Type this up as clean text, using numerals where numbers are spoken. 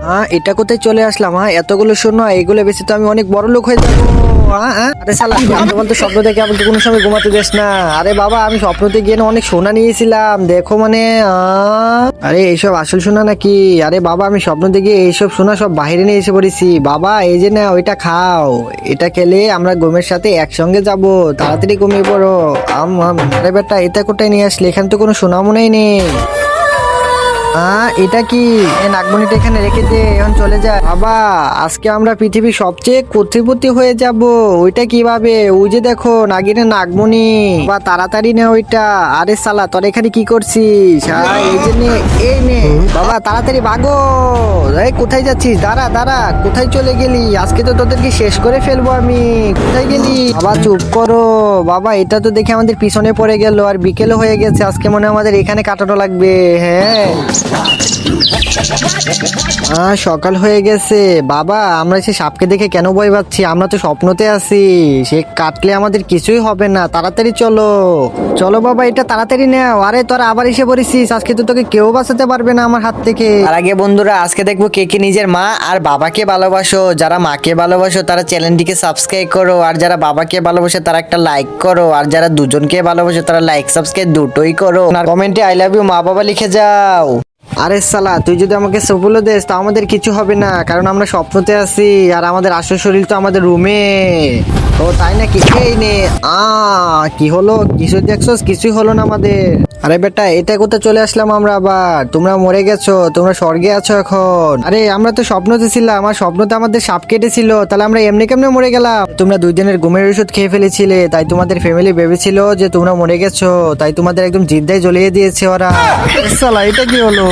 হ্যাঁ, এটা কোথায় চলে আসলাম? হ্যাঁ, এতগুলো শূন্য, এগুলো বেশি তো আমি অনেক বড় লোক হয়ে যাবো। আরে শালা, তোমার তো স্বপ্ন দেখে আমাকে কোনো সময় ঘুমাতে দেস না। আরে বাবা, আমি স্বপ্নতে গিয়ে না অনেক সোনা নিয়েছিলাম, দেখো মানে আরে এইসব আসল সোনা নাকি? আরে বাবা, আমি স্বপ্ন দেখে এইসব সোনা সব বাইরে নিয়ে এসে পড়েছি। বাবা এই যে না, ওইটা খাও। এটা খেলে আমরা ঘুমের সাথে একসঙ্গে যাব, তাড়াতাড়ি ঘুমিয়ে পড়ো। আরে বেটা, এটা কোথায় নিয়ে আসলে? এখানে তো কোনো সোনা মনেই নেই। এটা কি? নাগমণিটা এখানে রেখে দে, এখন চলে যায়। বাবা, আজকে আমরা পৃথিবীর সবচেয়ে কোটিপতি হয়ে যাব। ওইটা কিভাবে? ওই যে দেখো, নাগিনের নাগমণি। বা তাড়াতাড়ি নে ওইটা। আরে শালা, তোর এখানে কি করছিস? এই যে নে, এই নে। বাবা তাড়াতাড়ি ভাগো। এই কোথায় যাচ্ছিস? দাঁড়া দাঁড়া, কোথায় চলে গেলি? আজকে তো তোদেরকে শেষ করে ফেলবো আমি। কোথায় গেলি? বাবা চুপ করো। বাবা, এটা তো দেখে আমাদের পিছনে পড়ে গেল, আর বিকেলও হয়ে গেছে। আজকে মনে হয় আমাদের এখানে কাটানো লাগবে। হ্যাঁ, সকাল হয়ে গেছে। বাবা, আমরা সে সাপকে দেখে কেন ভয় পাচ্ছি? আমরা তো স্বপ্নতে আছি। সে কাটলে আমাদের কিছুই হবে না। তাড়াতাড়ি চলো চলো বাবা, এটা তাড়াতাড়ি নাও। আরে তোরা আবার এসে পড়েছিস। আজকে তো তোকে কেউ বাঁচাতে পারবে না আমার হাত থেকে। আর আগে বন্ধুরা, আজকে দেখবো কে কে নিজের মা আর বাবাকে ভালোবাসো। যারা মাকে ভালোবাসো তারা চ্যানেলটিকে সাবস্ক্রাইব করো, আর যারা বাবাকে ভালোবাসো তারা একটা লাইক করো, আর যারা দুজনকে ভালোবাসো তারা লাইক সাবস্ক্রাইব দুটোই করো। আর কমেন্টে আই লাভ ইউ মা বাবা লিখে যাও। আরে সালা, তুই যদি আমাকে সবুলো দেস তা আমাদের কিছু হবে না, কারণ আমরা স্বপ্নতে আছি। আর আমাদের আসল শরীর তো আমাদের রুমে। ও তাই নাকি? এই নে। কি হলো? কিছু দেখছস? কিছুই হলো না আমাদের। আরে বেটা, এটা কোথায় চলে আসলাম আমরা আবার? তোমরা মরে গেছো, তোমরা স্বর্গে আছো এখন। আরে আমরা তো স্বপ্নতে ছিলাম, আর স্বপ্নতে আমাদের সাপ কেটেছিল। তাহলে আমরা এমনি কেমনে মরে গেলাম? তোমরা 2 দিনের ঘুমের ওষুধ খেয়ে ফেলেছিলে, তাই তোমাদের ফ্যামিলি ভেবেছিল যে তোমরা মরে গেছো, তাই তোমাদের একদম জিদ্দায় জ্বলিয়ে দিয়েছে ওরা। সালা, এটা কি হলো?